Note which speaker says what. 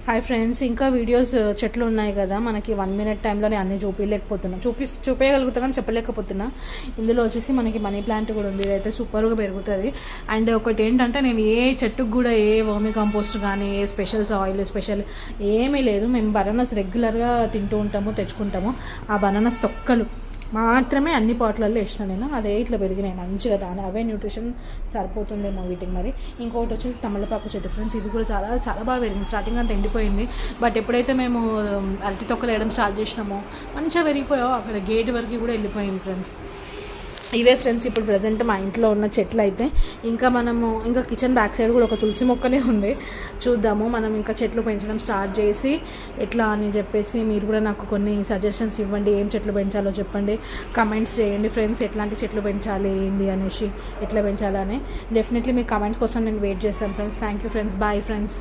Speaker 1: Hi friends, ఇంకా videos చెట్లు ఉన్నాయి కదా మనకి 1 minute టైంలోనే అన్నీ చూపించగలుగుతా కానీ చెప్పలేకపోతున్నా. ఇందులో వచ్చేసి మనకి మనీ ప్లాంట్ కూడా ఉంది. ఇదైతే సూపర్గా పెరుగుతుంది. అండ్ ఒకటి ఏంటంటే నేను ఏ చెట్టుకు కూడా ఏ వర్మి కంపోస్ట్ కానీ ఏ స్పెషల్ ఏమీ లేదు. మేము బనానాస్ రెగ్యులర్గా తింటూ ఉంటాము, తెచ్చుకుంటాము. ఆ బనానాస్ తొక్కలు మాత్రమే అన్ని పాట్లలో వేసిన నేను. అదే ఇట్లా పెరిగినాయి మంచిగా. అవే న్యూట్రిషన్ సరిపోతుందేమో వీటికి. మరి ఇంకొకటి వచ్చేసి తమలపాకు చెట్టు ఫ్రెండ్స్. ఇది కూడా చాలా చాలా బాగా పెరిగింది. స్టార్టింగ్ అంతా ఎండిపోయింది, బట్ ఎప్పుడైతే మేము అరటి తొక్కలు వేయడం స్టార్ట్ చేసినామో మంచిగా పెరిగిపోయావు. అక్కడ గేట్ వరకు కూడా వెళ్ళిపోయింది ఫ్రెండ్స్. ఇవే ఫ్రెండ్స్ ఇప్పుడు ప్రజెంట్ మా ఇంట్లో ఉన్న చెట్లు అయితే. ఇంకా కిచెన్ బ్యాక్ సైడ్ కూడా ఒక తులసి మొక్కనే ఉంది. చూద్దాము మనం ఇంకా చెట్లు పెంచడం స్టార్ట్ చేసి ఎట్లా అని చెప్పేసి. మీరు కూడా నాకు కొన్ని సజెషన్స్ ఇవ్వండి, ఏం చెట్లు పెంచాలో చెప్పండి, కమెంట్స్ చేయండి ఫ్రెండ్స్. ఎట్లాంటి చెట్లు పెంచాలి ఏంది అనేసి, ఎట్లా పెంచాలని. డెఫినెట్లీ మీ కమెంట్స్ కోసం నేను వెయిట్ చేస్తాను friends. Thank you friends. Bye friends.